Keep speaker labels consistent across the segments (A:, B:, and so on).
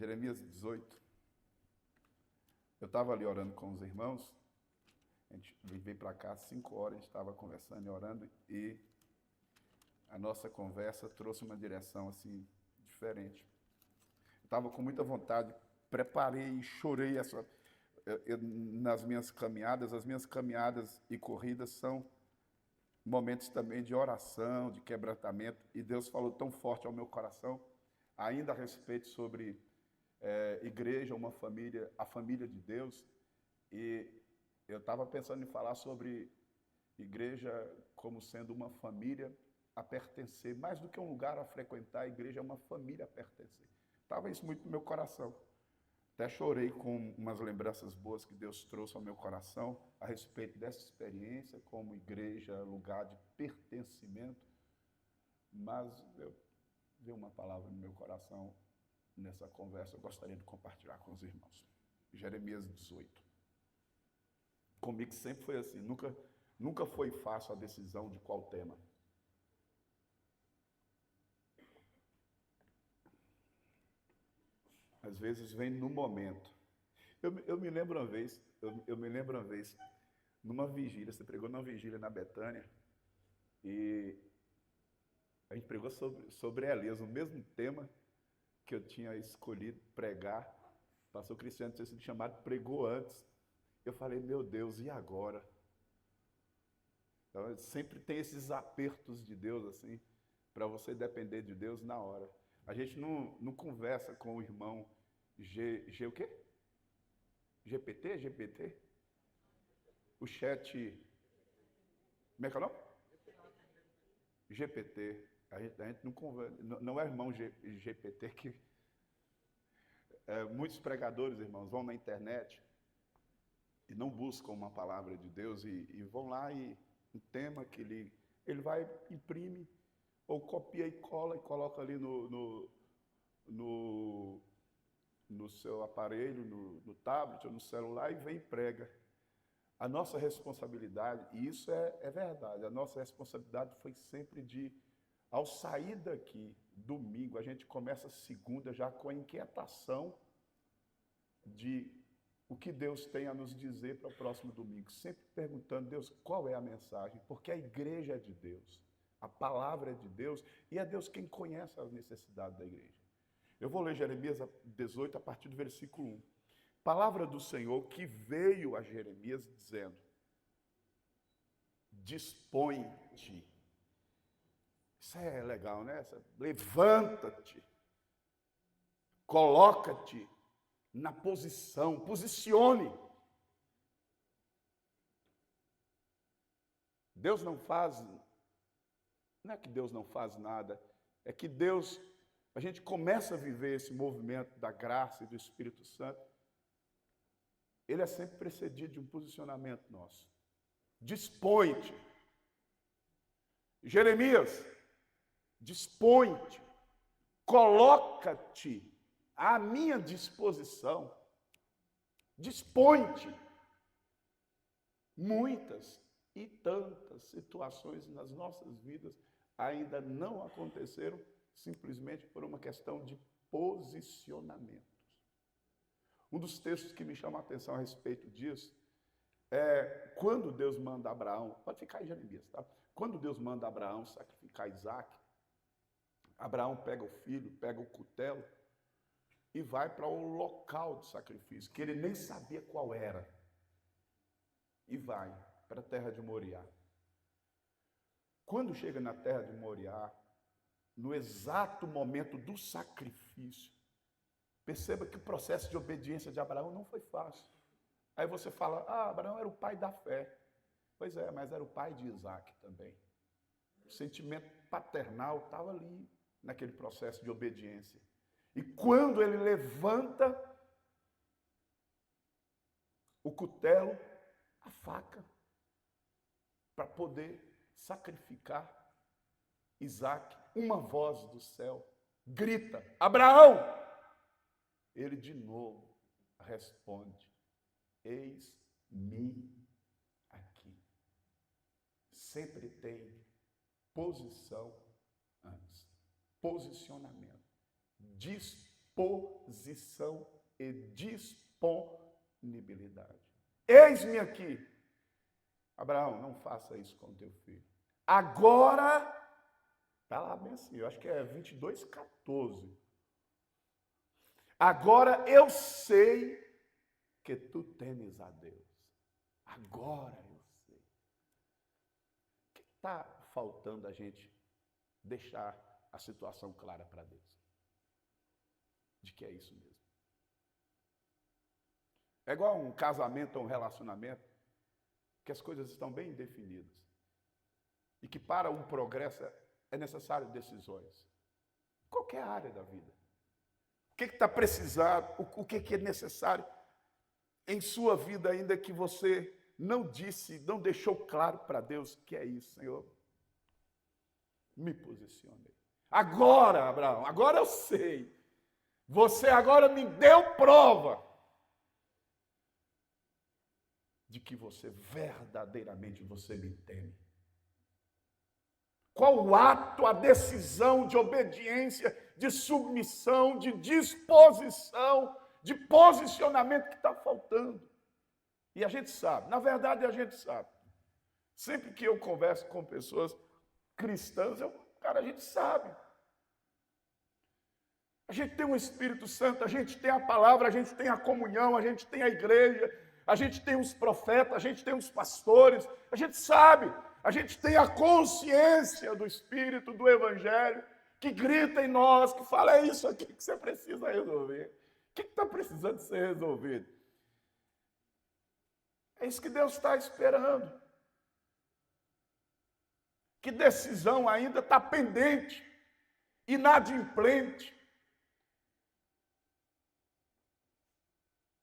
A: Jeremias 18. Eu estava ali orando com os irmãos, a gente veio para cá às 5 horas, a gente estava conversando e orando, e a nossa conversa trouxe uma direção assim, diferente. Eu estava com muita vontade, preparei e chorei nas minhas caminhadas. As minhas caminhadas e corridas são momentos também de oração, de quebrantamento, e Deus falou tão forte ao meu coração, ainda a respeito sobre igreja, uma família, a família de Deus, e eu estava pensando em falar sobre igreja como sendo uma família a pertencer, mais do que um lugar a frequentar, a igreja é uma família a pertencer. Estava isso muito no meu coração. Até chorei com umas lembranças boas que Deus trouxe ao meu coração a respeito dessa experiência como igreja, lugar de pertencimento. Mas eu vi uma palavra no meu coração nessa conversa, eu gostaria de compartilhar com os irmãos. Jeremias 18. Comigo sempre foi assim, nunca foi fácil a decisão de qual tema. Às vezes vem no momento. Eu me lembro uma vez, numa vigília, você pregou numa vigília na Betânia, e a gente pregou sobre Elias, o mesmo tema que eu tinha escolhido pregar. O pastor Cristiano tinha sido chamado, pregou antes. Eu falei, meu Deus, e agora? Então, sempre tem esses apertos de Deus, assim, para você depender de Deus na hora. A gente não conversa com o irmão o quê? GPT? O chat, como é que é o nome? GPT. A gente não conversa, não é irmão GPT que... muitos pregadores, irmãos, vão na internet e não buscam uma palavra de Deus e vão lá e um tema que ele vai, imprime, ou copia e cola e coloca ali no seu aparelho, no tablet ou no celular e vem e prega. A nossa responsabilidade, e isso é verdade, a nossa responsabilidade foi sempre ao sair daqui, domingo, a gente começa segunda já com a inquietação de o que Deus tem a nos dizer para o próximo domingo. Sempre perguntando, Deus, qual é a mensagem? Porque a igreja é de Deus, a palavra é de Deus, e é Deus quem conhece as necessidades da igreja. Eu vou ler Jeremias 18 a partir do versículo 1. Palavra do Senhor que veio a Jeremias dizendo, dispõe-te. Isso é legal, né? Levanta-te, coloca-te na posição, posicione. Deus não é que Deus não faz nada, é que Deus, a gente começa a viver esse movimento da graça e do Espírito Santo, ele é sempre precedido de um posicionamento nosso. Dispõe-te. Jeremias, dispõe-te, coloca-te à minha disposição, dispõe-te. Muitas e tantas situações nas nossas vidas ainda não aconteceram simplesmente por uma questão de posicionamentos. Um dos textos que me chama a atenção a respeito disso é quando Deus manda Abraão, pode ficar em Jeremias, tá? Quando Deus manda Abraão sacrificar Isaac, Abraão pega o filho, pega o cutelo e vai para o local do sacrifício, que ele nem sabia qual era, e vai para a terra de Moriá. Quando chega na terra de Moriá, no exato momento do sacrifício, perceba que o processo de obediência de Abraão não foi fácil. Aí você fala, Abraão era o pai da fé. Pois é, mas era o pai de Isaac também. O sentimento paternal estava ali, naquele processo de obediência. E quando ele levanta o cutelo, a faca, para poder sacrificar Isaac, uma voz do céu grita, Abraão! Ele de novo responde, eis-me aqui. Sempre tem posição antes. Posicionamento. disposição e disponibilidade. Eis-me aqui. Abraão, não faça isso com teu filho. Agora, está lá bem assim, eu acho que é 22:14. Agora eu sei que tu temes a Deus. Agora eu sei. O que está faltando a gente deixar a situação clara para Deus? De que é isso mesmo. É igual um casamento ou um relacionamento, que as coisas estão bem definidas. E que para um progresso é necessário decisões. Qualquer área da vida. O que está precisado, o que é necessário em sua vida ainda que você não disse, não deixou claro para Deus que é isso, Senhor. Me posicionei. Agora, Abraão, agora eu sei. Você agora me deu prova de que você verdadeiramente me teme. Qual o ato, a decisão de obediência, de submissão, de disposição, de posicionamento que está faltando? E a gente sabe, na verdade a gente sabe. Sempre que eu converso com pessoas cristãs, a gente sabe. A gente tem o Espírito Santo, a gente tem a palavra, a gente tem a comunhão, a gente tem a igreja, a gente tem os profetas, a gente tem os pastores, a gente sabe, a gente tem a consciência do Espírito, do Evangelho, que grita em nós, que fala, é isso aqui que você precisa resolver. O que está precisando ser resolvido? É isso que Deus está esperando. Que decisão ainda está pendente, inadimplente.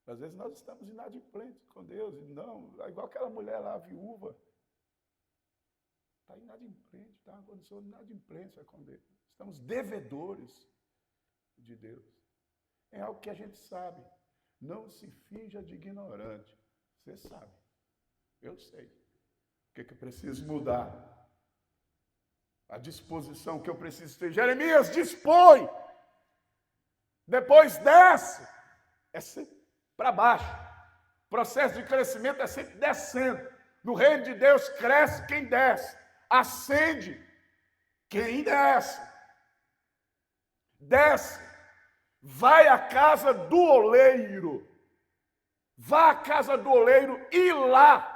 A: Às vezes nós estamos inadimplentes com Deus, e não, é igual aquela mulher lá, a viúva. Está inadimplente, está uma condição de inadimplência com Deus. Estamos devedores de Deus. É algo que a gente sabe. Não se finja de ignorante. Você sabe. Eu sei. O que eu preciso mudar? A disposição que eu preciso ter. Jeremias, dispõe! Depois desce. É sempre para baixo. O processo de crescimento é sempre descendo. No reino de Deus cresce quem desce. Ascende quem desce. Desce. Vai à casa do oleiro. Vá à casa do oleiro e lá.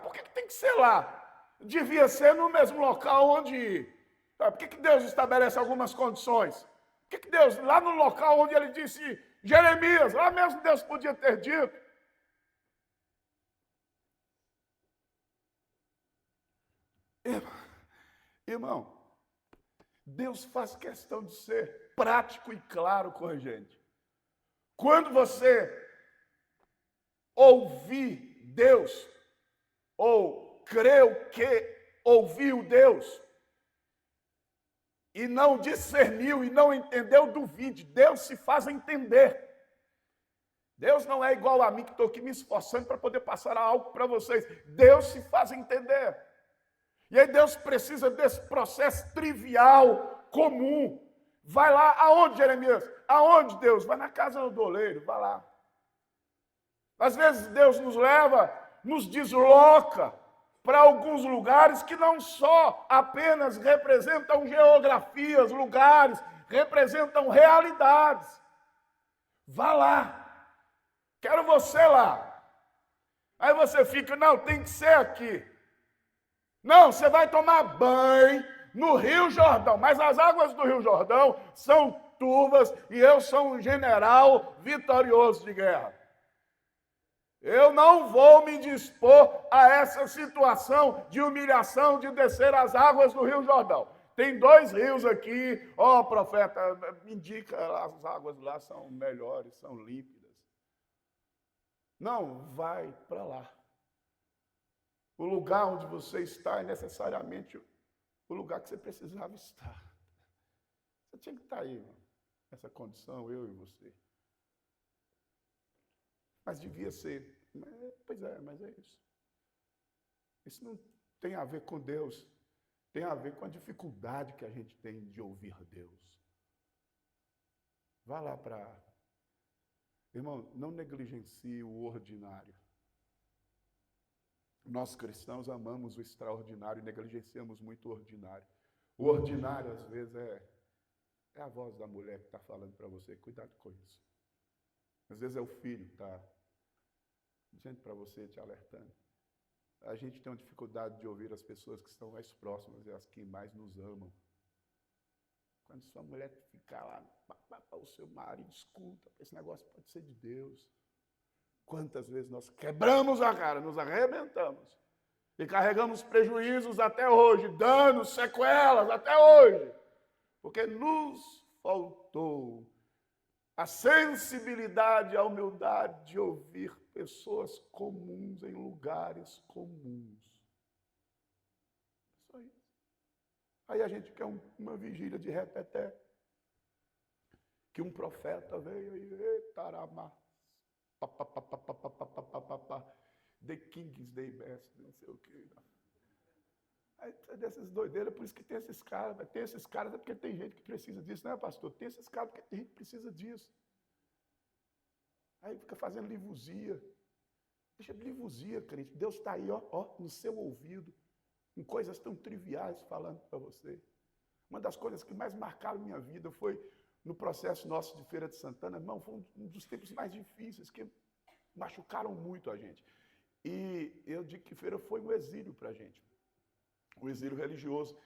A: Por que tem que ser lá? Devia ser no mesmo local onde ir. Por que Deus estabelece algumas condições? Por que Deus, lá no local onde ele disse, Jeremias, lá mesmo Deus podia ter dito. Irmão, Deus faz questão de ser prático e claro com a gente. Quando você ouvir Deus, ou creu que ouviu Deus, e não discerniu e não entendeu, duvide. Deus se faz entender. Deus não é igual a mim que estou aqui me esforçando para poder passar algo para vocês. Deus se faz entender. E aí Deus precisa desse processo trivial, comum. Vai lá, aonde, Jeremias? Aonde, Deus? Vai na casa do oleiro, vai lá. Às vezes Deus nos leva, nos desloca para alguns lugares que não só apenas representam geografias, lugares, representam realidades. Vá lá. Quero você lá. Aí você fica, não, tem que ser aqui. Não, você vai tomar banho no Rio Jordão, mas as águas do Rio Jordão são turvas e eu sou um general vitorioso de guerra. Eu não vou me dispor a essa situação de humilhação de descer as águas do Rio Jordão. Tem 2 rios aqui, profeta, me indica, as águas lá são melhores, são límpidas. Não, vai para lá. O lugar onde você está é necessariamente o lugar que você precisava estar. Você tinha que estar aí, irmão, nessa condição, eu e você. Mas devia ser. Pois é, mas é isso. Isso não tem a ver com Deus. Tem a ver com a dificuldade que a gente tem de ouvir Deus. Vá lá para... Irmão, não negligencie o ordinário. Nós cristãos amamos o extraordinário e negligenciamos muito o ordinário. O ordinário, às vezes, é a voz da mulher que está falando para você. Cuidado com isso. Às vezes é o filho que está dizendo para você, te alertando. A gente tem uma dificuldade de ouvir as pessoas que estão mais próximas e as que mais nos amam. Quando sua mulher ficar lá, o seu marido escuta, esse negócio pode ser de Deus. Quantas vezes nós quebramos a cara, nos arrebentamos e carregamos prejuízos até hoje, danos, sequelas até hoje, porque nos faltou a sensibilidade, a humildade de ouvir pessoas comuns em lugares comuns. Só isso. Aí a gente quer uma vigília de repeté, que um profeta veio e taramá, the King's Day Best, não sei o que. Aí dessas doideiras, por isso que tem esses caras. Tem esses caras é porque tem gente que precisa disso, não é, pastor? Tem esses caras porque tem gente que precisa disso. Aí fica fazendo livusia. Deixa de livusia, crente. Deus está aí, ó, no seu ouvido, com coisas tão triviais falando para você. Uma das coisas que mais marcaram minha vida foi no processo nosso de Feira de Santana. Irmão, foi um dos tempos mais difíceis, que machucaram muito a gente. E eu digo que Feira foi um exílio para a gente. Um exílio religioso.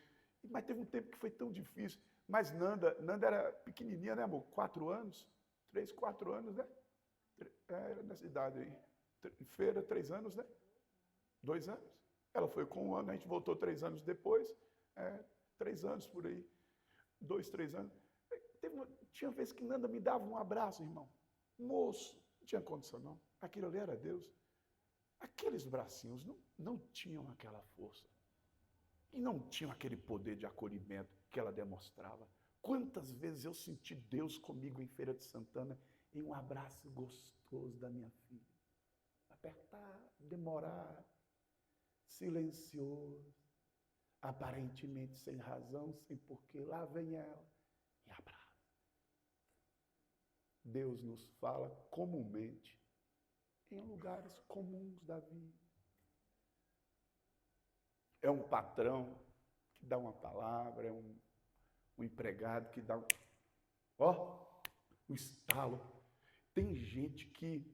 A: Mas teve um tempo que foi tão difícil. Mas Nanda era pequenininha, né, amor? 4 anos? 3, 4 anos, né? Era nessa idade aí. Feira, 3 anos, né? 2 anos. Ela foi com 1 ano, a gente voltou 3 anos depois. 3 anos por aí. 2, 3 anos. Tinha vezes que Nanda me dava um abraço, irmão. Moço, não tinha condição não. Aquilo ali era Deus. Aqueles bracinhos não tinham aquela força. E não tinham aquele poder de acolhimento que ela demonstrava. Quantas vezes eu senti Deus comigo em Feira de Santana, em um abraço gostoso da minha filha. Apertar, demorar, silencioso, aparentemente sem razão, sem porquê. Lá vem ela e abraça. Deus nos fala comumente, em lugares comuns da vida. É um patrão que dá uma palavra, é um empregado que dá um estalo. Tem gente que,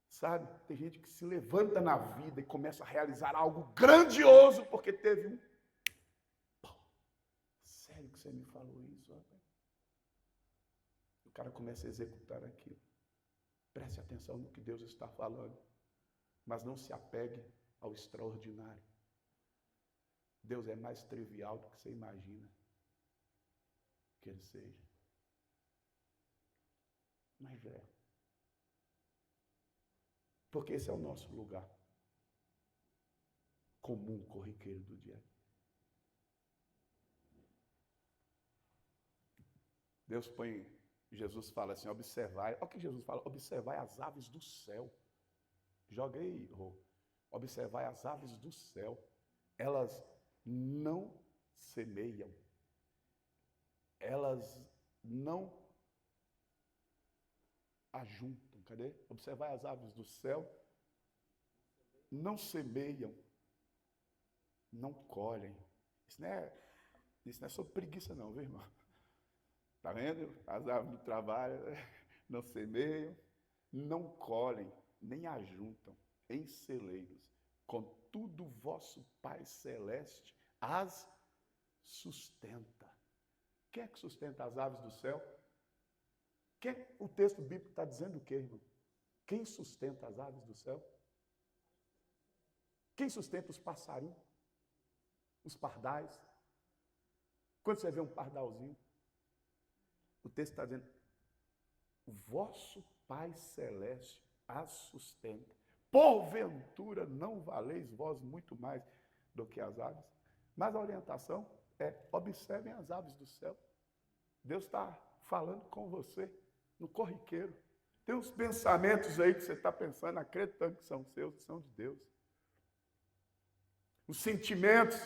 A: sabe, tem gente que se levanta na vida e começa a realizar algo grandioso porque teve um... Sério que você me falou isso, rapaz? O cara começa a executar aquilo. Preste atenção no que Deus está falando, mas não se apegue ao extraordinário. Deus é mais trivial do que você imagina que Ele seja. Mas é. Porque esse é o nosso lugar comum, corriqueiro do dia a dia. Deus põe, Jesus fala assim, observai, olha o que Jesus fala, observai as aves do céu. Joga aí, Rô. Observai as aves do céu. Elas não semeiam. Elas não ajuntam. Cadê? Observai as aves do céu. Não semeiam. Não colhem. Isso não é sobre preguiça não, viu, irmão? Está vendo? As aves do trabalho não semeiam, não colhem, nem ajuntam em celeiros. Contudo, vosso Pai Celeste as sustenta. Quem é que sustenta as aves do céu? O texto bíblico está dizendo o quê, irmão? Quem sustenta as aves do céu? Quem sustenta os passarinhos? Os pardais? Quando você vê um pardalzinho, o texto está dizendo, o vosso Pai Celeste as sustenta. Porventura não valeis vós muito mais do que as aves? Mas a orientação é, observem as aves do céu. Deus está falando com você no corriqueiro. Tem uns pensamentos aí que você está pensando, acreditando que são seus, que são de Deus. Os sentimentos,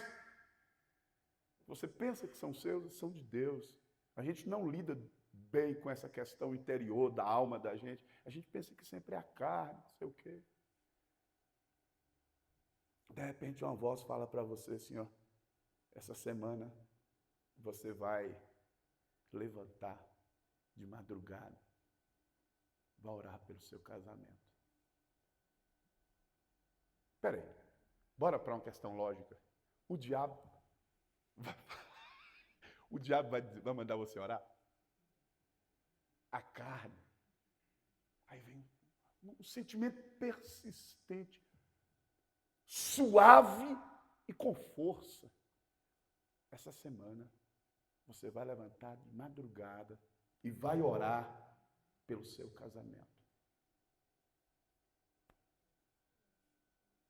A: você pensa que são seus, são de Deus. A gente não lida bem com essa questão interior da alma da gente. A gente pensa que sempre é a carne, não sei o quê. De repente uma voz fala para você assim, ó, essa semana você vai levantar de madrugada, vai orar pelo seu casamento. Espera aí, bora para uma questão lógica. O diabo vai mandar você orar? A carne. Aí vem um sentimento persistente, suave e com força. Essa semana você vai levantar de madrugada e vai orar pelo seu casamento.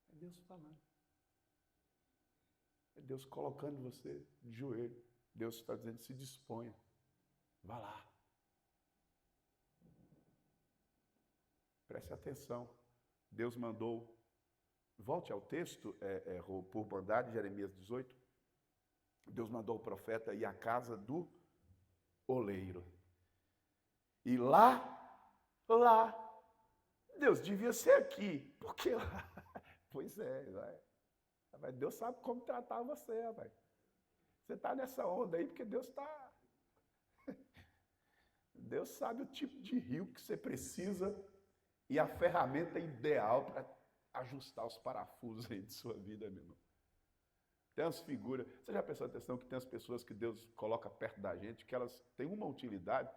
A: É Deus falando. É Deus colocando você de joelho. Deus está dizendo, se disponha. Vá lá. Preste atenção. Deus mandou, volte ao texto, por bondade, Jeremias 18. Deus mandou o profeta ir à casa do oleiro. E lá, Deus devia ser aqui. Porque lá, pois é, vai. Deus sabe como tratar você, rapaz. Você está nessa onda aí porque Deus está... Deus sabe o tipo de rio que você precisa e a ferramenta ideal para ajustar os parafusos aí de sua vida, meu irmão. Tem umas figuras, você já prestou atenção que tem as pessoas que Deus coloca perto da gente, que elas têm uma utilidade,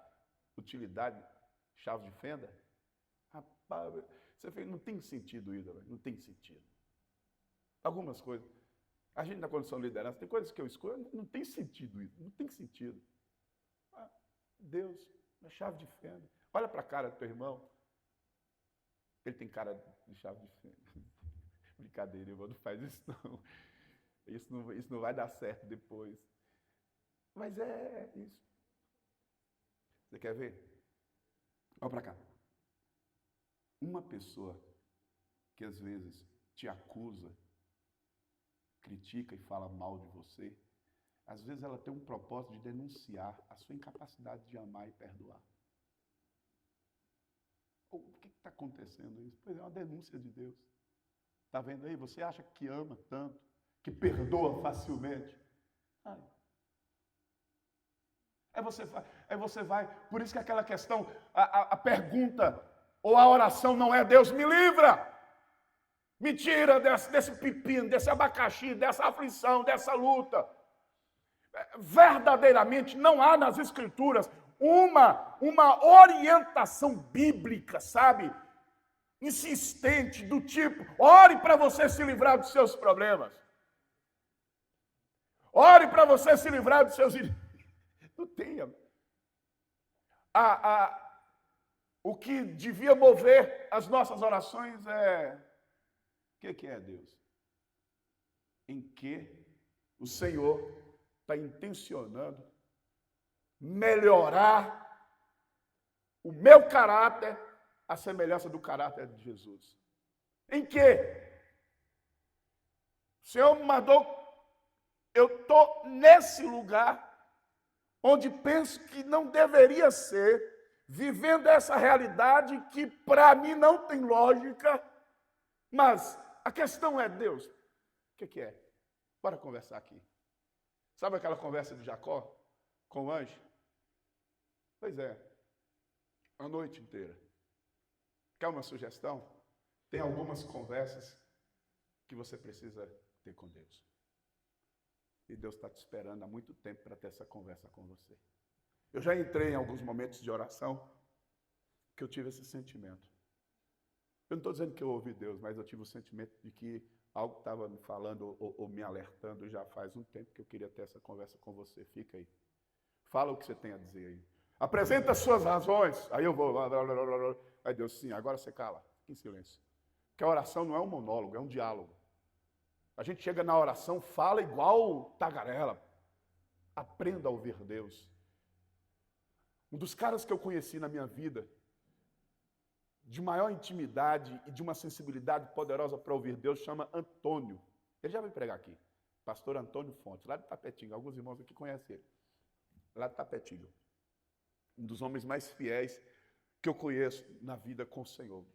A: chave de fenda? Rapaz, você fala, não tem sentido isso, não tem sentido. Algumas coisas. A gente na condição de liderança, tem coisas que eu escolho, não tem sentido isso, não tem sentido. Deus, uma chave de fenda. Olha para a cara do teu irmão. Ele tem cara de chave de fenda. Brincadeira, irmão, não faz isso não. Isso não vai dar certo depois. Mas é isso. Você quer ver? Olha para cá. Uma pessoa que às vezes te acusa, critica e fala mal de você, às vezes ela tem um propósito de denunciar a sua incapacidade de amar e perdoar. O que está acontecendo isso? Pois é, uma denúncia de Deus. Está vendo aí? Você acha que ama tanto, que perdoa facilmente. Aí você vai, por isso que aquela questão, a pergunta ou a oração não é Deus me livra, me tira desse pepino, desse abacaxi, dessa aflição, dessa luta. Verdadeiramente não há nas Escrituras uma orientação bíblica, sabe? Insistente, do tipo, ore para você se livrar dos seus problemas. Ore para você se livrar dos seus... Não tem. O que devia mover as nossas orações é... O que é Deus? Em que o Senhor está intencionando melhorar o meu caráter à semelhança do caráter de Jesus. Em que? O Senhor me mandou, eu estou nesse lugar onde penso que não deveria ser, vivendo essa realidade que para mim não tem lógica, mas a questão é, Deus, o que é? Bora conversar aqui. Sabe aquela conversa de Jacó com o anjo? Pois é, a noite inteira. Quer uma sugestão? Tem algumas conversas que você precisa ter com Deus. E Deus está te esperando há muito tempo para ter essa conversa com você. Eu já entrei em alguns momentos de oração que eu tive esse sentimento. Eu não estou dizendo que eu ouvi Deus, mas eu tive o sentimento de que algo estava me falando ou me alertando já faz um tempo que eu queria ter essa conversa com você. Fica aí. Fala o que você tem a dizer aí. Apresenta as suas razões. Aí eu vou. Aí Deus, sim, agora você cala. Fica em silêncio. Porque a oração não é um monólogo, é um diálogo. A gente chega na oração, fala igual tagarela. Aprenda a ouvir Deus. Um dos caras que eu conheci na minha vida, de maior intimidade e de uma sensibilidade poderosa para ouvir Deus, chama Antônio. Ele já veio pregar aqui. Pastor Antônio Fontes, lá de Tapetinga. Alguns irmãos aqui conhecem ele. Lá de Tapetinga. um dos homens mais fiéis que eu conheço na vida com o Senhor.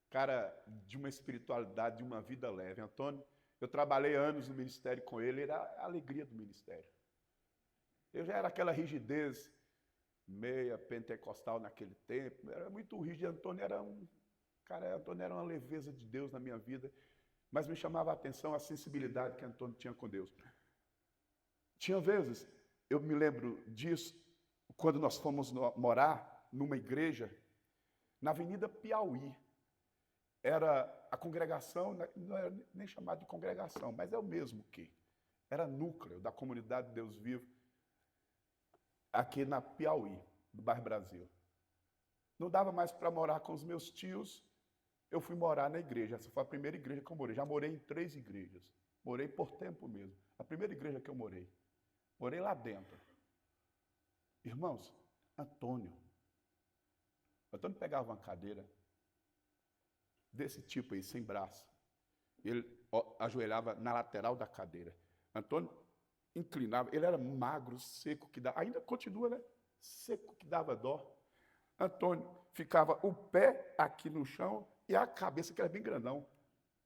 A: Cara de uma espiritualidade, de uma vida leve. Antônio, eu trabalhei anos no ministério com ele, era a alegria do ministério. Eu já era aquela rigidez meia pentecostal naquele tempo, era muito rígido. Antônio era uma leveza de Deus na minha vida, mas me chamava a atenção a sensibilidade que Antônio tinha com Deus. Tinha vezes, eu me lembro disso, quando nós fomos morar numa igreja na Avenida Piauí. Era a congregação, não era nem chamado de congregação, mas é o mesmo que. Era núcleo da comunidade de Deus Vivo, aqui na Piauí, no bairro Brasil. Não dava mais para morar com os meus tios, eu fui morar na igreja. Essa foi a primeira igreja que eu morei. Já morei em 3 igrejas. Morei por tempo mesmo. A primeira igreja que eu morei. Morei lá dentro. Irmãos, Antônio pegava uma cadeira desse tipo aí, sem braço. Ele ajoelhava na lateral da cadeira. Antônio inclinava, ele era magro, seco, que dava, ainda continua, né? Seco, que dava dó. Antônio ficava o pé aqui no chão e a cabeça, que era bem grandão,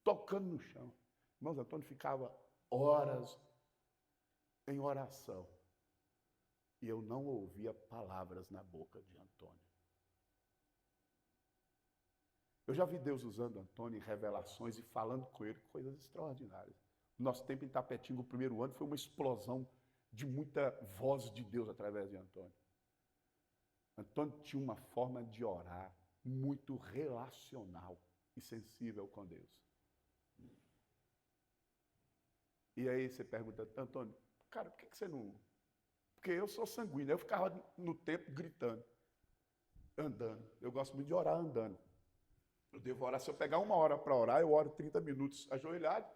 A: tocando no chão. Irmãos, Antônio ficava horas em oração. E eu não ouvia palavras na boca de Antônio. Eu já vi Deus usando Antônio em revelações e falando com ele coisas extraordinárias. Nosso tempo em Tapetinga, o primeiro ano, foi uma explosão de muita voz de Deus através de Antônio. Antônio tinha uma forma de orar muito relacional e sensível com Deus. E aí você pergunta, Antônio, cara, por que você não... Porque eu sou sanguíneo, eu ficava no tempo gritando, andando. Eu gosto muito de orar andando. Eu devo orar, se eu pegar 1 hora para orar, eu oro 30 minutos ajoelhado.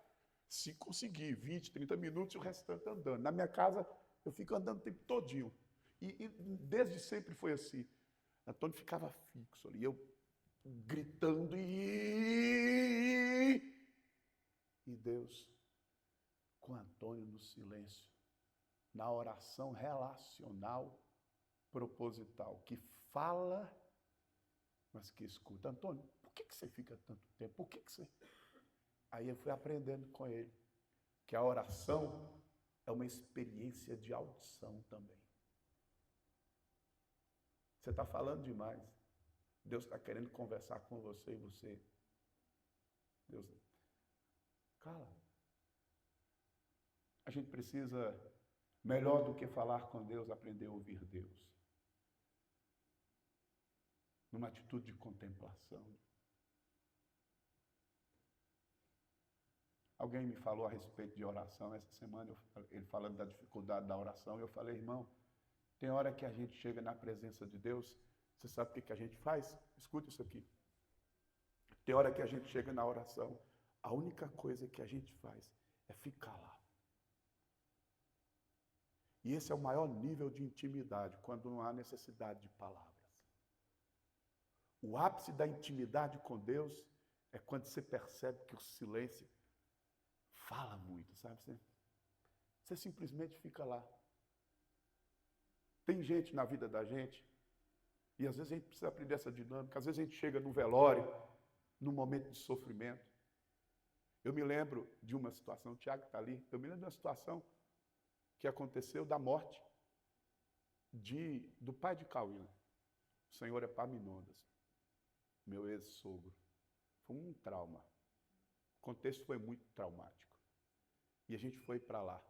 A: Se conseguir 20, 30 minutos, e o restante andando. Na minha casa, eu fico andando o tempo todinho. E desde sempre foi assim. Antônio ficava fixo ali, eu gritando e Deus com Antônio no silêncio, na oração relacional proposital, que fala, mas que escuta. Antônio, por que você fica tanto tempo? Por que você... Aí eu fui aprendendo com ele que a oração é uma experiência de audição também. Você está falando demais. Deus está querendo conversar com você e você... Deus... Cala. A gente precisa, melhor do que falar com Deus, aprender a ouvir Deus. Numa atitude de contemplação. Alguém me falou a respeito de oração essa semana, ele falando da dificuldade da oração, e eu falei, irmão, tem hora que a gente chega na presença de Deus, você sabe o que a gente faz? Escuta isso aqui. Tem hora que a gente chega na oração, a única coisa que a gente faz é ficar lá. E esse é o maior nível de intimidade, quando não há necessidade de palavras. O ápice da intimidade com Deus é quando você percebe que o silêncio fala muito, sabe? Você simplesmente fica lá. Tem gente na vida da gente, e às vezes a gente precisa aprender essa dinâmica, às vezes a gente chega no velório, num momento de sofrimento. Eu me lembro de uma situação, o Tiago está ali, eu me lembro de uma situação que aconteceu da morte do pai de Cauína, o senhor Epaminondas, meu ex-sogro. Foi um trauma. O contexto foi muito traumático. E a gente foi para lá.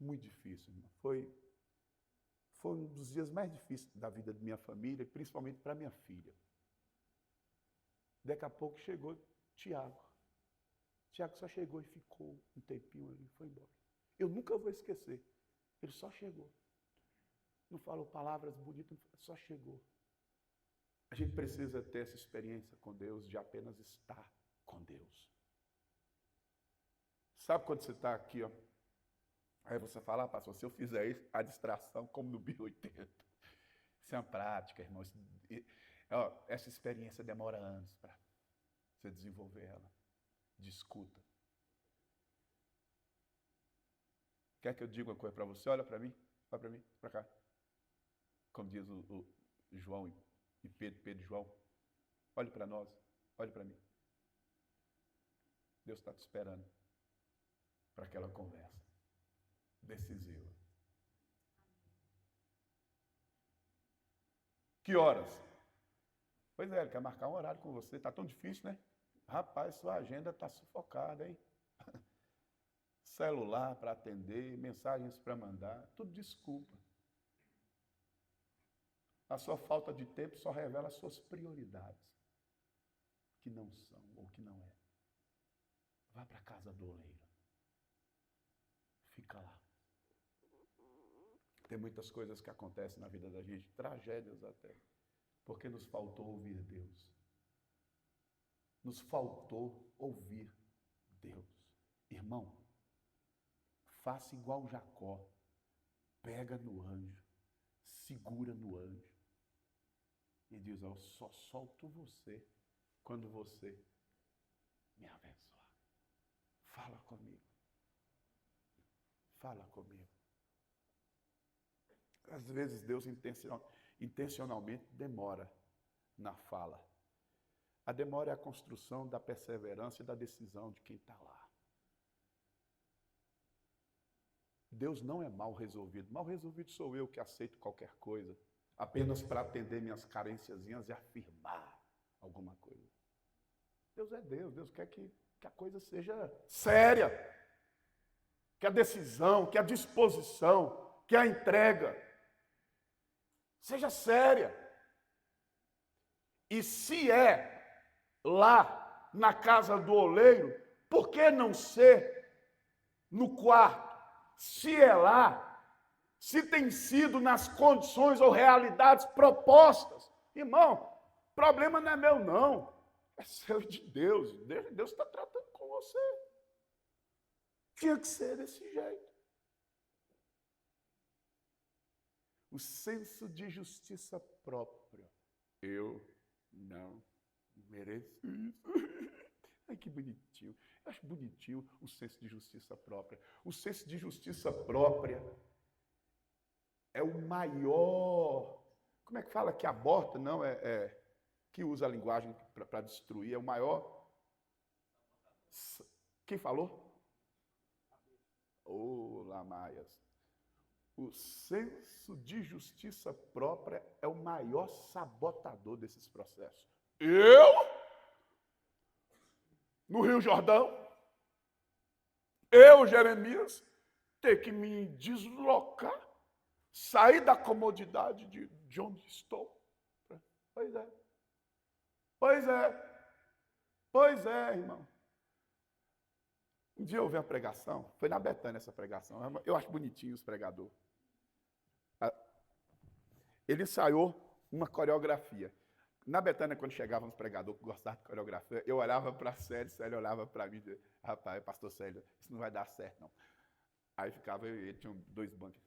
A: Muito difícil, irmão. Foi um dos dias mais difíceis da vida da minha família, principalmente para minha filha. Daqui a pouco chegou Tiago. Tiago só chegou e ficou um tempinho ali e foi embora. Eu nunca vou esquecer. Ele só chegou. Não falou palavras bonitas, só chegou. A gente precisa ter essa experiência com Deus, de apenas estar com Deus. Sabe quando você está aqui, ó? Aí você fala, pastor, se eu fizer isso, a distração, como no 1080. Isso é uma prática, irmão. Essa experiência demora anos para você desenvolver ela. De escuta. Quer que eu diga uma coisa para você? Olha para mim, para cá. como diz o João e Pedro e João, olhe para nós, olhe para mim. Deus está te esperando para aquela conversa decisiva. Que horas? Pois é, ele quer marcar um horário com você. Está tão difícil, né? Rapaz, sua agenda está sufocada, hein? Celular para atender, mensagens para mandar, tudo desculpa. A sua falta de tempo só revela as suas prioridades, que não são ou que não é. Vá para a casa do oleiro. Fica lá. Tem muitas coisas que acontecem na vida da gente, tragédias até, porque nos faltou ouvir Deus. Nos faltou ouvir Deus. Irmão, faça igual Jacó. Pega no anjo, segura no anjo. E diz, eu só solto você quando você me abençoar. Fala comigo. Fala comigo. Às vezes Deus intencionalmente demora na fala. A demora é a construção da perseverança e da decisão de quem está lá. Deus não é mal resolvido. Mal resolvido sou eu que aceito qualquer coisa, apenas para atender minhas carênciazinhas e afirmar alguma coisa. Deus é Deus. Deus quer que a coisa seja séria. Que a decisão, que a disposição, que a entrega seja séria. E se é lá na casa do oleiro, por que não ser no quarto? Se é lá, se tem sido nas condições ou realidades propostas, irmão, problema não é meu não, é seu de Deus. Deus está tratando com você. Tinha que ser desse jeito. O senso de justiça própria. Eu não mereço isso. Ai, que bonitinho. Eu acho bonitinho o senso de justiça própria. O senso de justiça própria é o maior... Como é que fala? Que aborta? Não, que usa a linguagem para destruir. É o maior... Quem falou? Lamaias. O senso de justiça própria é o maior sabotador desses processos. No Rio Jordão, Jeremias, ter que me deslocar, sair da comodidade de onde estou. Pois é, irmão. Um dia eu ouvi uma pregação, foi na Betânia essa pregação, eu acho bonitinho os pregadores. Ele ensaiou uma coreografia. Na Betânia, quando chegavam os pregadores que gostavam de coreografia, eu olhava para a Célio olhava para mim e dizia, rapaz, pastor Célio, isso não vai dar certo, não. Aí ficava eu e ele, tinha 2 bancos,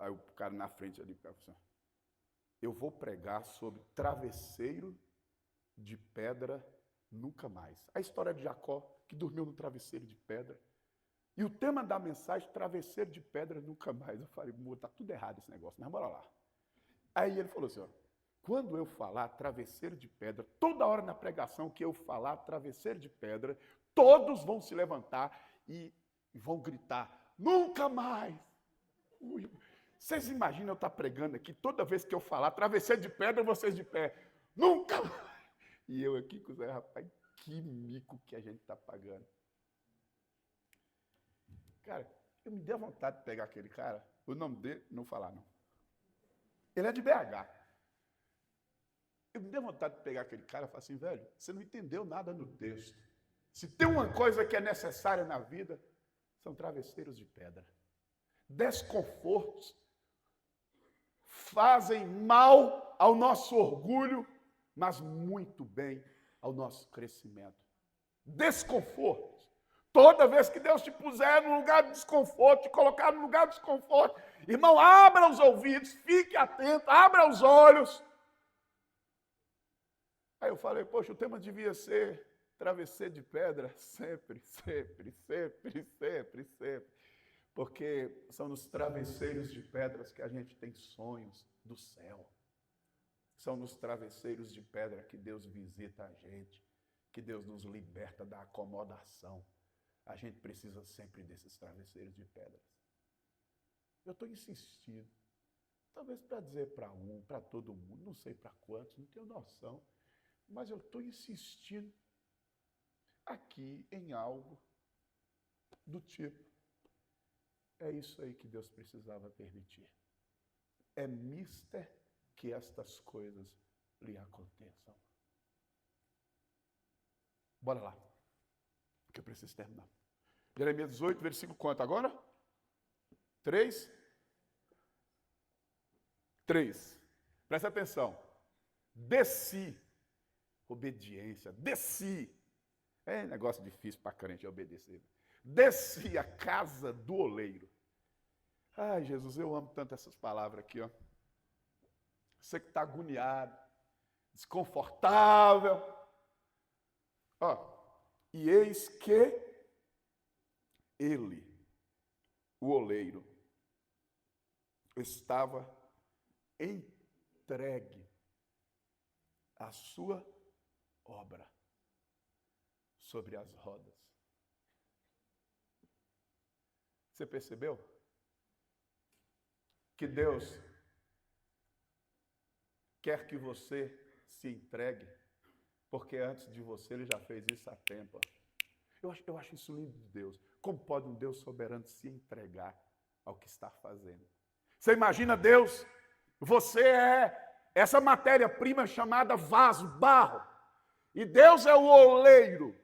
A: aí o cara na frente ali ficava assim, eu vou pregar sobre travesseiro de pedra nunca mais. A história de Jacó, que dormiu no travesseiro de pedra. E o tema da mensagem, travesseiro de pedra nunca mais. Eu falei, está tudo errado esse negócio, mas bora lá. Aí ele falou assim, quando eu falar travesseiro de pedra, toda hora na pregação que eu falar travesseiro de pedra, todos vão se levantar e vão gritar, nunca mais. Vocês imaginam eu estar pregando aqui, toda vez que eu falar travesseiro de pedra, vocês de pé, nunca mais. E eu aqui com o Zé, rapaz, que mico que a gente está pagando. Cara, eu me dei vontade de pegar aquele cara, o nome dele, não falar não. Ele é de BH. Eu me dei vontade de pegar aquele cara e falar assim, velho, você não entendeu nada no texto. Se tem uma coisa que é necessária na vida, são travesseiros de pedra. Desconfortos fazem mal ao nosso orgulho, mas muito bem ao nosso crescimento. Desconfortos. Toda vez que Deus te puser num lugar de desconforto, te colocar num lugar de desconforto, irmão, abra os ouvidos, fique atento, abra os olhos. Aí eu falei, poxa, o tema devia ser travesseiro de pedra, sempre, sempre, sempre, sempre, sempre. Porque são nos travesseiros de pedras que a gente tem sonhos do céu. São nos travesseiros de pedra que Deus visita a gente, que Deus nos liberta da acomodação. A gente precisa sempre desses travesseiros de pedras. Eu estou insistindo, talvez para dizer para um, para todo mundo, não sei para quantos, não tenho noção, mas eu estou insistindo aqui em algo do tipo, é isso aí que Deus precisava permitir. É mister que estas coisas lhe aconteçam. Bora lá, que eu preciso terminar. Jeremias 18, versículo quanto agora? 3. Presta atenção. Desci. Obediência. Desci. É negócio difícil para crente obedecer. Desci a casa do oleiro. Ai, Jesus, eu amo tanto essas palavras aqui, ó. Você que está agoniado, desconfortável. Ó, e eis que ele, o oleiro, estava entregue à sua obra sobre as rodas. Você percebeu? Que Deus quer que você se entregue, porque antes de você Ele já fez isso há tempo. Eu acho isso lindo de Deus. Como pode um Deus soberano se entregar ao que está fazendo? Você imagina Deus, você é essa matéria-prima chamada vaso, barro, e Deus é o oleiro.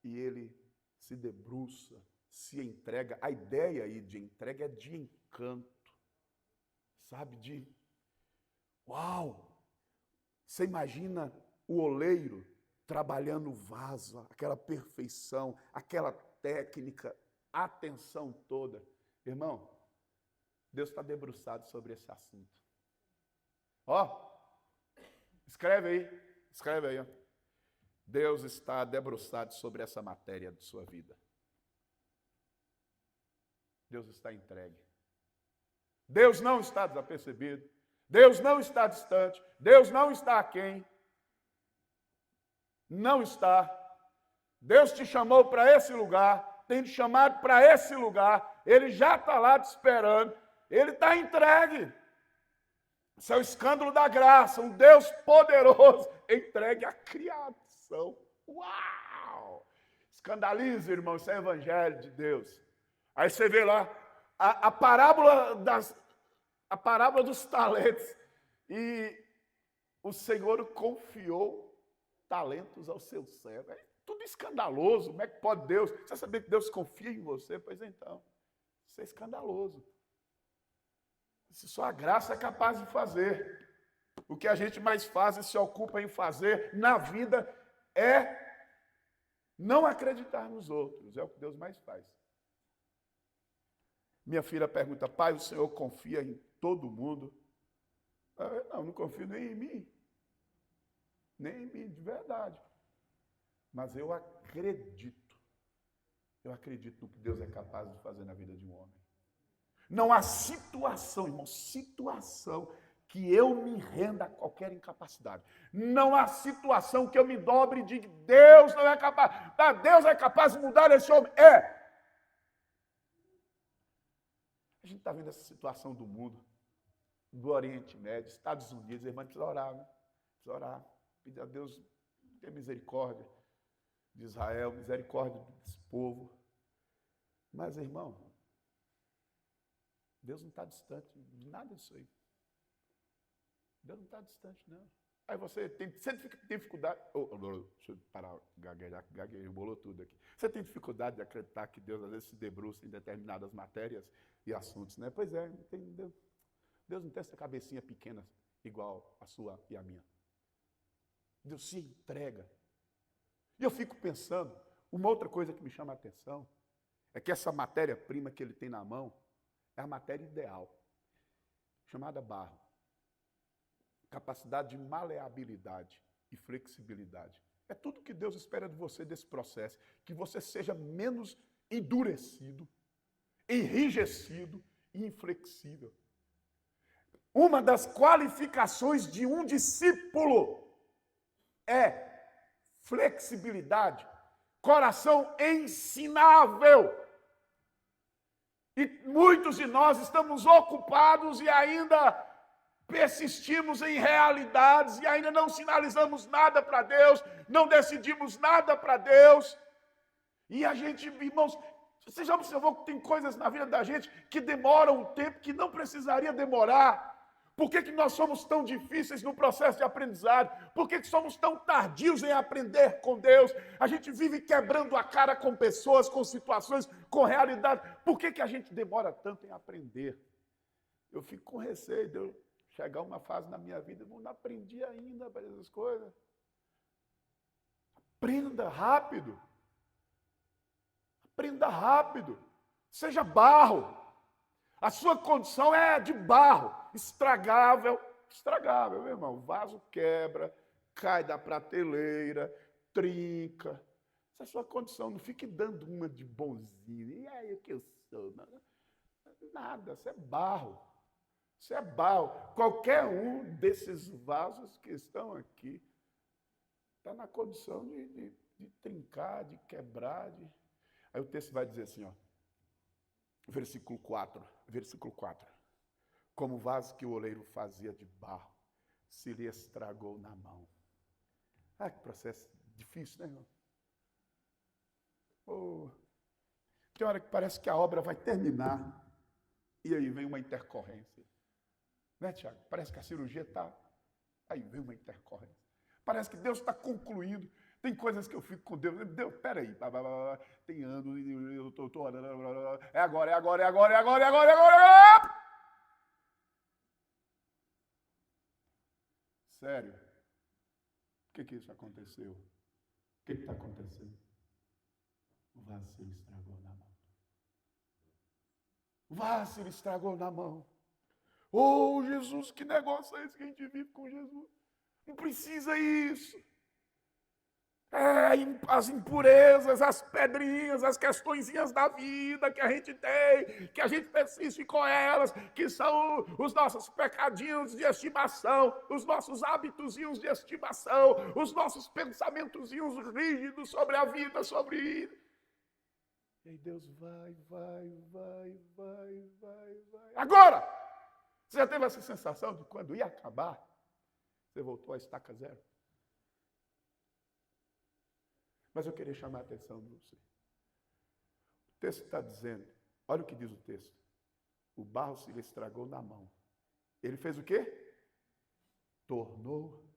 A: E Ele se debruça, se entrega. A ideia aí de entrega é de encanto, sabe? De uau! Você imagina o oleiro trabalhando o vaso, aquela perfeição, aquela técnica, a atenção toda. Irmão, Deus está debruçado sobre esse assunto. Ó, escreve aí. Ó. Deus está debruçado sobre essa matéria de sua vida. Deus está entregue. Deus não está desapercebido. Deus não está distante. Deus não está aquém. Não está. Deus te chamou para esse lugar, tem te chamado para esse lugar, Ele já está lá te esperando, Ele está entregue. Isso é o escândalo da graça, um Deus poderoso entregue à criação. Uau! Escandaliza, irmão, isso é evangelho de Deus. Aí você vê lá a parábola dos talentos. E o Senhor confiou talentos ao seu servo. É tudo escandaloso. Como é que pode Deus? Você sabia que Deus confia em você? Pois então, isso é escandaloso. Isso só a graça é capaz de fazer. O que a gente mais faz e se ocupa em fazer na vida é não acreditar nos outros. É o que Deus mais faz. Minha filha pergunta, pai, o Senhor confia em todo mundo? Eu não confio nem em mim. Nem em mim, de verdade. Mas eu acredito no que Deus é capaz de fazer na vida de um homem. Não há situação, irmão, que eu me renda a qualquer incapacidade. Não há situação que eu me dobre e diga, Deus não é capaz. Deus é capaz de mudar esse homem. É. A gente está vendo essa situação do mundo, do Oriente Médio, Estados Unidos, irmão, precisa orar, né? Precisa orar. Pedir a Deus ter misericórdia de Israel, misericórdia desse povo. Mas, irmão, Deus não está distante de nada disso aí. Deus não está distante, não. Aí você tem dificuldade... deixa eu parar, gaguejei, bolou tudo aqui. Você tem dificuldade de acreditar que Deus às vezes se debruça em determinadas matérias e assuntos, né? Pois é, Deus não tem essa cabecinha pequena igual a sua e a minha. Deus se entrega. E eu fico pensando, uma outra coisa que me chama a atenção é que essa matéria-prima que ele tem na mão é a matéria ideal, chamada barro. Capacidade de maleabilidade e flexibilidade. É tudo que Deus espera de você desse processo, que você seja menos endurecido, enrijecido e inflexível. Uma das qualificações de um discípulo é flexibilidade, coração ensinável. E muitos de nós estamos ocupados e ainda persistimos em realidades e ainda não sinalizamos nada para Deus, não decidimos nada para Deus. E a gente, irmãos, você já observou que tem coisas na vida da gente que demoram um tempo que não precisaria demorar? Por que nós somos tão difíceis no processo de aprendizado? Por que somos tão tardios em aprender com Deus? A gente vive quebrando a cara com pessoas, com situações, com realidade. Por que a gente demora tanto em aprender? Eu fico com receio de eu chegar uma fase na minha vida, eu não aprendi ainda para essas coisas. Aprenda rápido. Aprenda rápido. Seja barro. A sua condição é de barro, estragável, meu irmão. O vaso quebra, cai da prateleira, trinca. Essa é a sua condição. Não fique dando uma de bonzinho. E aí o que eu sou? Nada, você é barro. Você é barro. Qualquer um desses vasos que estão aqui está na condição de trincar, de quebrar. Aí o texto vai dizer assim, ó. Versículo 4. Como o vaso que o oleiro fazia de barro, se lhe estragou na mão. Ah, que processo difícil, né, irmão? Oh, tem hora que parece que a obra vai terminar. E aí vem uma intercorrência. Né, Tiago? Parece que a cirurgia está... Aí vem uma intercorrência. Parece que Deus está concluindo. Tem coisas que eu fico com Deus. Deus, peraí. Tem anos, eu estou orando. É agora. Sério? Por que isso aconteceu? O que está acontecendo? O vaso se estragou na mão. O vaso se estragou na mão. Oh, Jesus, que negócio é esse que a gente vive com Jesus? Não precisa isso. As impurezas, as pedrinhas, as questõezinhas da vida que a gente tem, que a gente persiste com elas, que são os nossos pecadinhos de estimação, os nossos hábitozinhos de estimação, os nossos pensamentozinhos rígidos sobre a vida, sobre isso. E aí Deus vai. Agora! Você já teve essa sensação de quando ia acabar, você voltou à estaca zero? Mas eu queria chamar a atenção de você. O texto está dizendo, olha o que diz o texto. O barro se lhe estragou na mão. Ele fez o quê? Tornou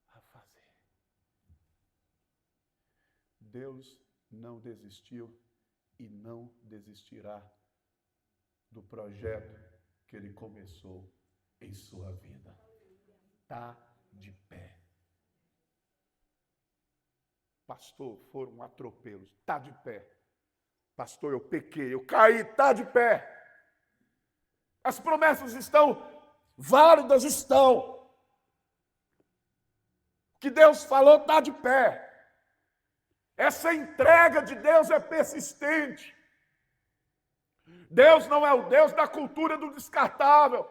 A: a fazer. Deus não desistiu e não desistirá do projeto que Ele começou em sua vida. Está de pé. Pastor, foram atropelos. Está de pé. Pastor, eu pequei, eu caí. Está de pé. As promessas estão válidas, estão. O que Deus falou está de pé. Essa entrega de Deus é persistente. Deus não é o Deus da cultura do descartável.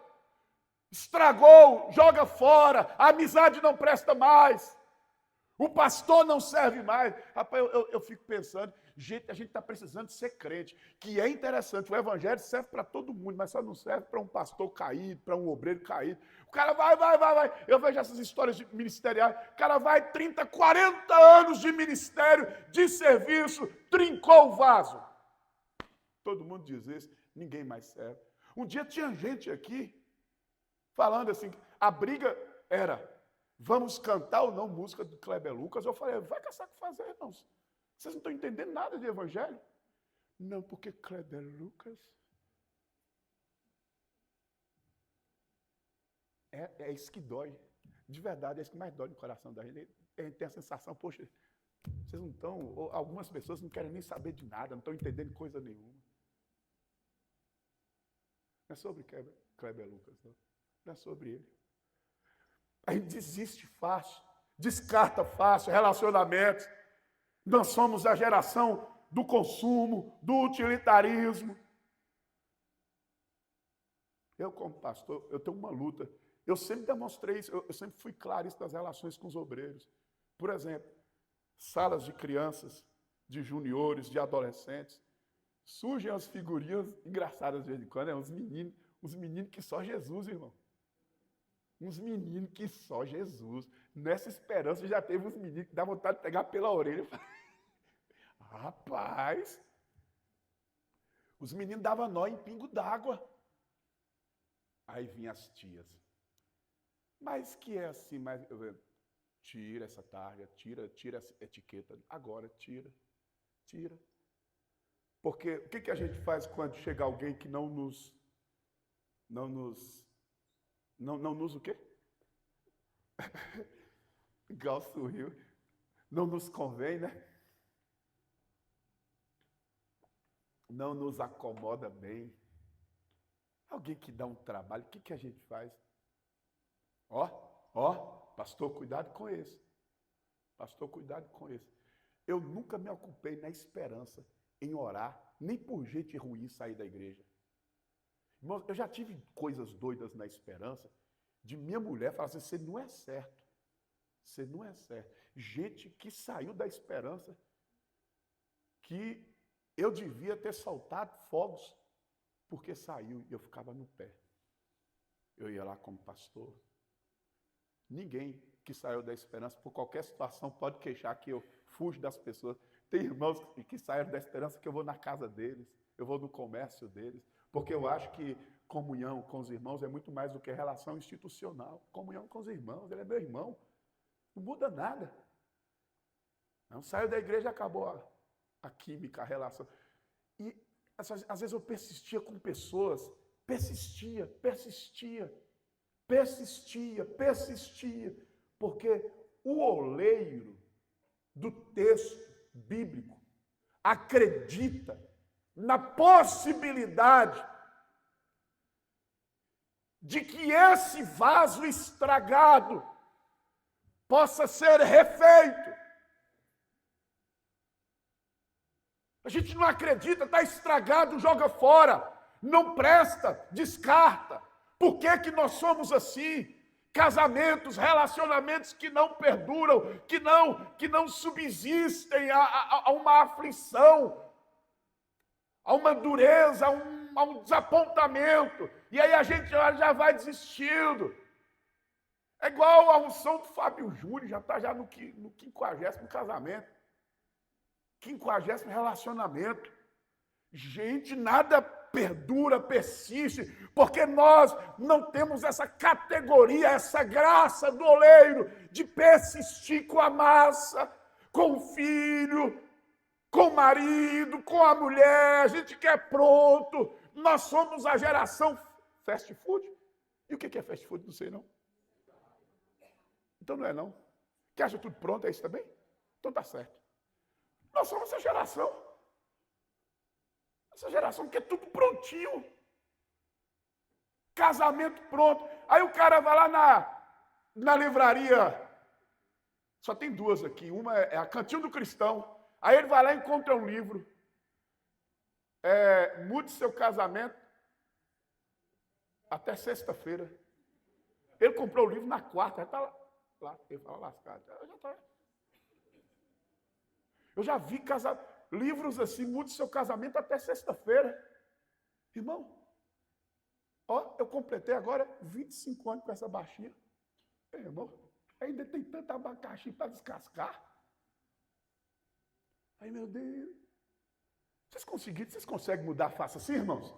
A: Estragou, joga fora, a amizade não presta mais. O pastor não serve mais. Rapaz, eu fico pensando, gente, a gente está precisando de ser crente, que é interessante, o evangelho serve para todo mundo, mas só não serve para um pastor caído, para um obreiro caído. O cara vai. Eu vejo essas histórias de ministeriais, o cara vai 30, 40 anos de ministério, de serviço, trincou o vaso. Todo mundo diz isso, ninguém mais serve. Um dia tinha gente aqui falando assim, a briga era, vamos cantar ou não música do Kleber Lucas? Eu falei, vai caçar o que fazer, irmãos. Vocês não estão entendendo nada de evangelho? Não, porque Kleber Lucas é isso que dói. De verdade, é isso que mais dói no coração da gente. A gente tem a sensação, poxa, vocês não estão, algumas pessoas não querem nem saber de nada, não estão entendendo coisa nenhuma. Não é sobre Kleber Lucas, não. Não é sobre ele. A gente desiste fácil, descarta fácil, relacionamentos. Nós somos a geração do consumo, do utilitarismo. Eu, como pastor, eu tenho uma luta. Eu sempre demonstrei isso, eu sempre fui claro isso nas relações com os obreiros. Por exemplo, salas de crianças, de juniores, de adolescentes, surgem as figurinhas engraçadas de vez em quando, os meninos que só Jesus, irmão. Uns meninos que só Jesus. Nessa esperança já teve uns meninos que dá vontade de pegar pela orelha. Rapaz, os meninos davam nó em pingo d'água. Aí vinham as tias. Mas que é assim, mas tira essa tarja, tira essa etiqueta. Agora, tira. Porque o que a gente faz quando chega alguém que não nos o quê? Igual sorriu. Não nos convém, né? Não nos acomoda bem. Alguém que dá um trabalho, o que a gente faz? Pastor, cuidado com esse. Pastor, cuidado com esse. Eu nunca me ocupei na esperança em orar, nem por gente ruim sair da igreja. Irmãos, eu já tive coisas doidas na esperança, de minha mulher falar assim, você não é certo. Você não é certo. Gente que saiu da esperança, que eu devia ter soltado fogos, porque saiu e eu ficava no pé. Eu ia lá como pastor. Ninguém que saiu da esperança, por qualquer situação, pode queixar que eu fujo das pessoas. Tem irmãos que saíram da esperança que eu vou na casa deles, eu vou no comércio deles, porque eu acho que comunhão com os irmãos é muito mais do que relação institucional. Comunhão com os irmãos, ele é meu irmão. Não muda nada. Não saiu da igreja e acabou a química, a relação. E às vezes eu persistia com pessoas, persistia, porque o oleiro do texto bíblico acredita na possibilidade de que esse vaso estragado possa ser refeito. A gente não acredita, está estragado, joga fora, não presta, descarta. Por que nós somos assim? Casamentos, relacionamentos que não perduram, que não subsistem a uma aflição, a uma dureza, a um desapontamento. E aí a gente já vai desistindo. É igual a unção do Fábio Júnior, já está no 50º casamento. 50º relacionamento. Gente, nada perdura, persiste, porque nós não temos essa categoria, essa graça do oleiro de persistir com a massa, com o filho, com o marido, com a mulher. A gente quer pronto. Nós somos a geração fast food. E o que é fast food? Não sei não. Então não é não. Que acha tudo pronto, é isso também? Então tá certo. Nós somos essa geração. Essa geração que é tudo prontinho. Casamento pronto. Aí o cara vai lá na livraria. Só tem duas aqui. Uma é a Cantinho do Cristão. Aí ele vai lá e encontra um livro. Mude seu casamento até sexta-feira. Ele comprou o livro na quarta. Já está lá. Ele fala lascado. Eu já vi livros assim, mude seu casamento até sexta-feira. Irmão, eu completei agora 25 anos com essa baixinha. Irmão, ainda tem tanto abacaxi para descascar. Ai, meu Deus. Vocês conseguem mudar a face assim, irmãos?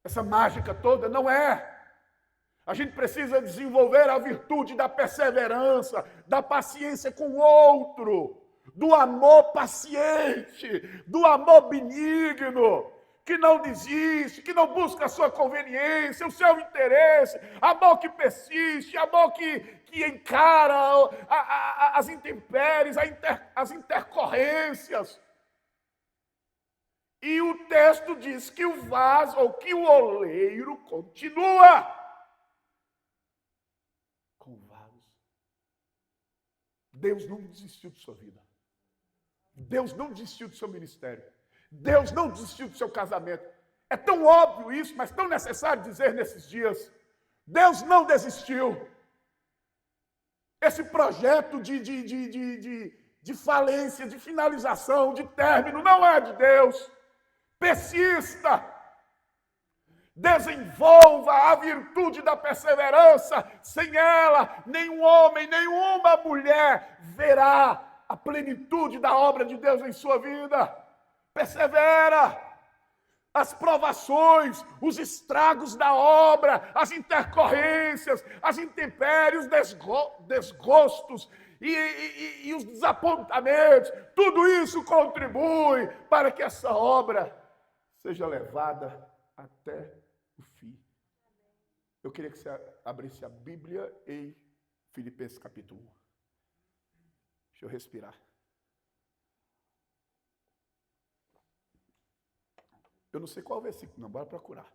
A: Essa mágica toda não é. A gente precisa desenvolver a virtude da perseverança, da paciência com o outro, do amor paciente, do amor benigno, que não desiste, que não busca a sua conveniência, o seu interesse, amor que persiste, amor que encara as intempéries, as intercorrências. E o texto diz que o vaso, ou que o oleiro continua com vasos. Deus não desistiu de sua vida. Deus não desistiu do seu ministério. Deus não desistiu do seu casamento. É tão óbvio isso, mas tão necessário dizer nesses dias. Deus não desistiu. Esse projeto de falência, de finalização, de término, não é de Deus. Persista. Desenvolva a virtude da perseverança. Sem ela, nenhum homem, nenhuma mulher verá a plenitude da obra de Deus em sua vida. Persevera. As provações, os estragos da obra, as intercorrências, as intempéries, desgostos e os desapontamentos, tudo isso contribui para que essa obra seja levada até o fim. Eu queria que você abrisse a Bíblia em Filipenses capítulo 1. Deixa eu respirar. Eu não sei qual versículo, não, bora procurar.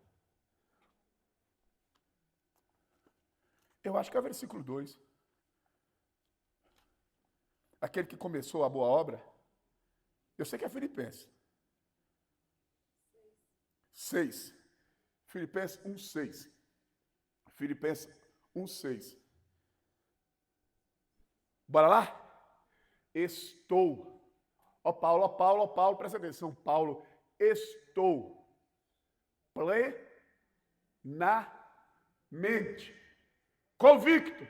A: Eu acho que é o versículo 2. Aquele que começou a boa obra, eu sei que é Filipenses. 6. Filipenses 1:6. Filipenses 1:6. Bora lá? Estou. Ó Paulo, presta atenção, Paulo. Estou plenamente convicto,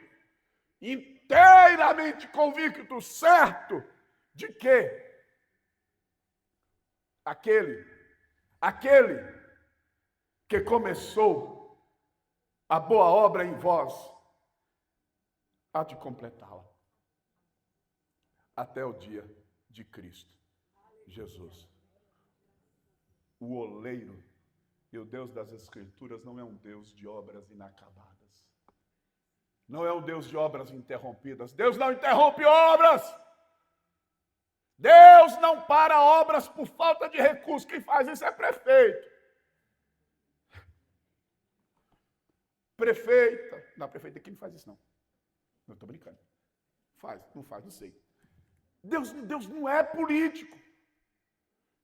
A: inteiramente convicto, certo de que aquele que começou a boa obra em vós há de completá-la até o dia de Cristo Jesus. O oleiro e o Deus das Escrituras não é um Deus de obras inacabadas. Não é um Deus de obras interrompidas. Deus não interrompe obras. Deus não para obras por falta de recursos. Quem faz isso é prefeito. Prefeita. Não, prefeita aqui não faz isso não. Não, estou brincando. Não faz, não sei. Deus não é político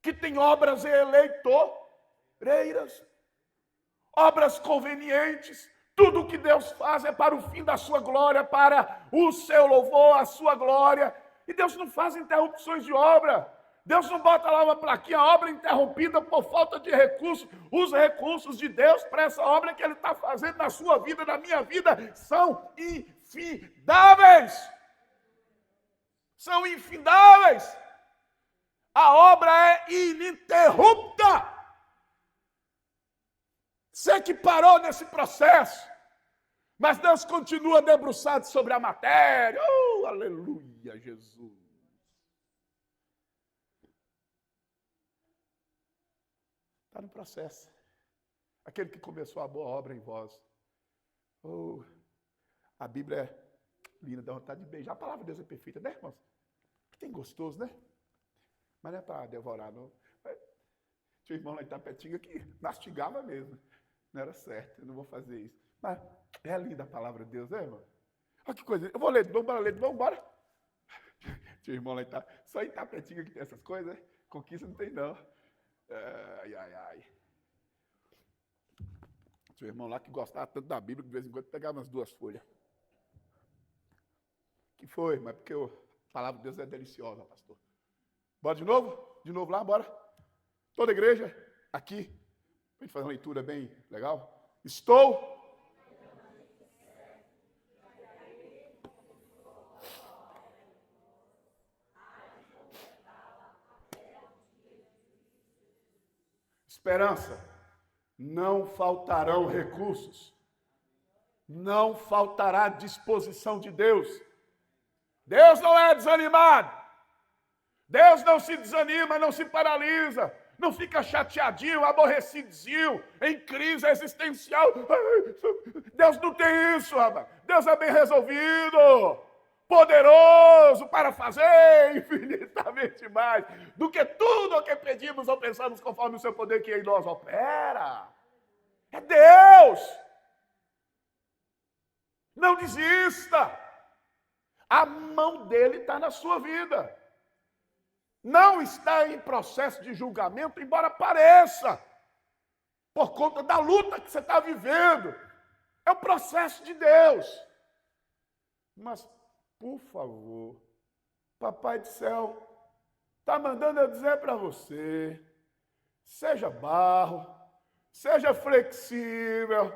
A: que tem obras eleitoreiras, obras convenientes. Tudo o que Deus faz é para o fim da sua glória, para o seu louvor, a sua glória. E Deus não faz interrupções de obra. Deus não bota lá uma plaquinha, obra interrompida por falta de recursos. Os recursos de Deus para essa obra que Ele está fazendo na sua vida, na minha vida, são infindáveis. São infindáveis. A obra é ininterrupta. Você que parou nesse processo, mas Deus continua debruçado sobre a matéria. Aleluia, Jesus. Está no processo. Aquele que começou a boa obra em vós. A Bíblia é linda, dá vontade de beijar. A palavra de Deus é perfeita, né, irmãos? Tem gostoso, né? Mas não é para devorar, não. Tinha um irmão lá em Itapetinga que mastigava mesmo. Não era certo, eu não vou fazer isso. Mas é linda a palavra de Deus, né, irmão? Olha que coisa. Eu vou ler de novo, bora ler de novo, bora. Tinha um irmão lá em Itapetinga. Só em Itapetinga que tem essas coisas, né? Conquista não tem, não. Ai. Tinha um irmão lá que gostava tanto da Bíblia que de vez em quando pegava umas 2 folhas. Que foi? Mas porque a palavra de Deus é deliciosa, pastor. Bora de novo? De novo lá, bora. Toda a igreja, aqui. Pra gente fazer uma leitura bem legal. Estou. Esperança. Não faltarão recursos. Não faltará disposição de Deus. Deus não é desanimado. Deus não se desanima, não se paralisa, não fica chateadinho, aborrecidinho, em crise existencial. Deus não tem isso, rapaz. Deus é bem resolvido, poderoso para fazer infinitamente mais do que tudo o que pedimos ou pensamos conforme o seu poder que em nós opera. É Deus. Não desista. A mão dele está na sua vida. não está em processo de julgamento, embora pareça, por conta da luta que você está vivendo. É o processo de Deus. Mas, por favor, Papai do Céu está mandando eu dizer para você, seja barro, seja flexível.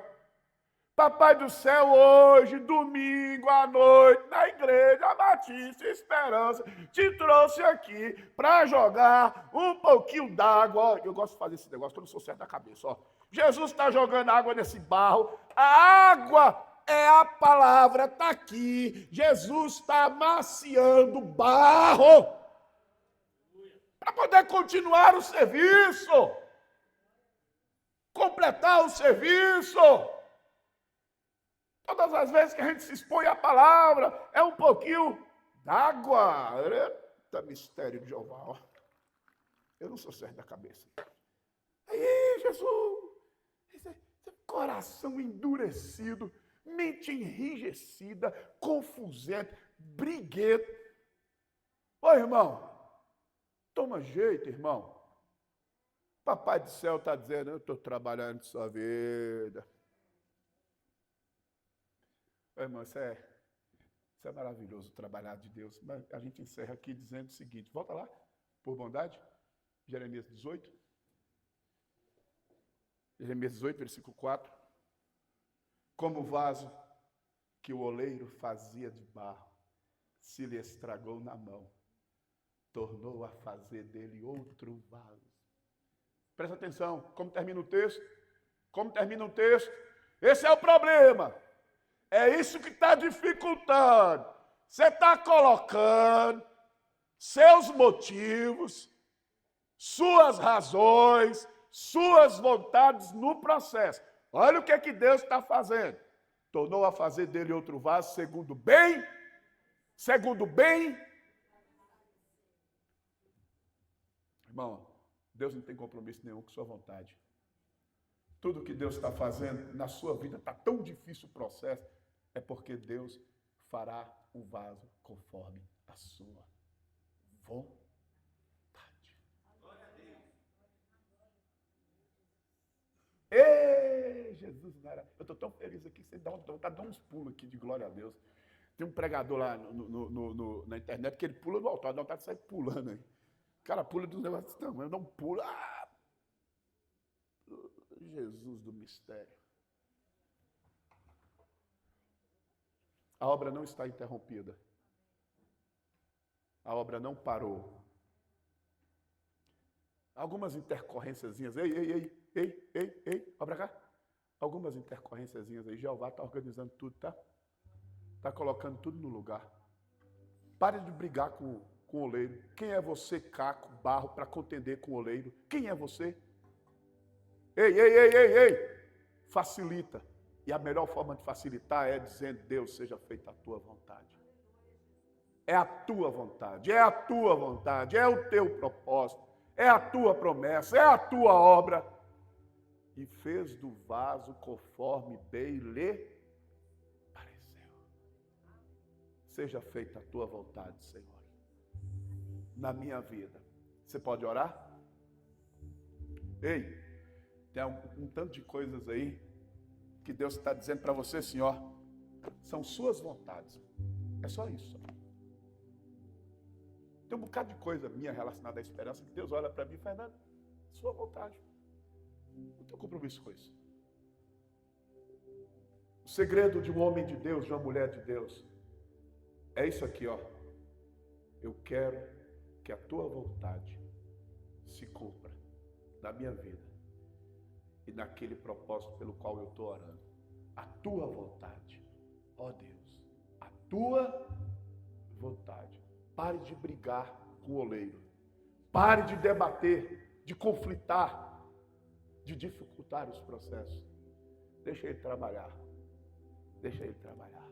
A: Papai do Céu, hoje, domingo à noite, na igreja Batista Esperança, te trouxe aqui para jogar um pouquinho d'água. Eu gosto de fazer esse negócio, que eu não sou certo da cabeça. Ó. Jesus está jogando água nesse barro. A água é a palavra, está aqui. Jesus está amaciando barro para poder continuar o serviço, completar o serviço. Todas as vezes que a gente se expõe à palavra, é um pouquinho d'água. Eita, mistério de Jeová. Ó. Eu não sou certo da cabeça. Aí, Jesus, esse coração endurecido, mente enrijecida, confusente, briguento. Ô, irmão, toma jeito, irmão. Papai do céu está dizendo, eu estou trabalhando em sua vida. Irmão, isso é maravilhoso, trabalhar de Deus. Mas a gente encerra aqui dizendo o seguinte, volta lá, por bondade, Jeremias 18. Jeremias 18, versículo 4. Como o vaso que o oleiro fazia de barro, se lhe estragou na mão, tornou a fazer dele outro vaso. Presta atenção, como termina o texto? Como termina o texto? Esse é o problema. É isso que está dificultando. Você está colocando seus motivos, suas razões, suas vontades no processo. Olha o que é que Deus está fazendo. Tornou a fazer dele outro vaso segundo bem. Irmão, Deus não tem compromisso nenhum com sua vontade. Tudo que Deus está fazendo na sua vida está tão difícil o processo, é porque Deus fará um vaso conforme a sua vontade. Ei, Jesus, eu estou tão feliz aqui, você dá uns pulos aqui de glória a Deus. Tem um pregador lá na internet que ele pula do altar, dá vontade de sair pulando aí. O cara pula dos negócios, não, eu não pulo. Ah! Jesus do mistério. A obra não está interrompida. A obra não parou. Algumas intercorrênciazinhas. Ei, olha pra cá. Algumas intercorrênciazinhas aí. Jeová está organizando tudo, tá? Está colocando tudo no lugar. Pare de brigar com o oleiro. Quem é você, caco, barro, para contender com o oleiro? Quem é você? Ei. Facilita. E a melhor forma de facilitar é dizendo, Deus, seja feita a tua vontade. É a tua vontade, é o teu propósito, é a tua promessa, é a tua obra. E fez do vaso conforme bem lhe pareceu. Seja feita a tua vontade, Senhor, na minha vida. Você pode orar? Ei, tem um tanto de coisas aí que Deus está dizendo para você assim, ó, são suas vontades. É só isso. Tem um bocado de coisa minha relacionada à esperança que Deus olha para mim e fala, Fernando, sua vontade. Não tenho compromisso com isso. O segredo de um homem de Deus, de uma mulher de Deus, é isso aqui, ó. Eu quero que a tua vontade se cumpra na minha vida e naquele propósito pelo qual eu estou orando. A tua vontade, ó Deus, a tua vontade. Pare de brigar com o oleiro. Pare de debater, de conflitar, de dificultar os processos. Deixa ele trabalhar. Deixa ele trabalhar.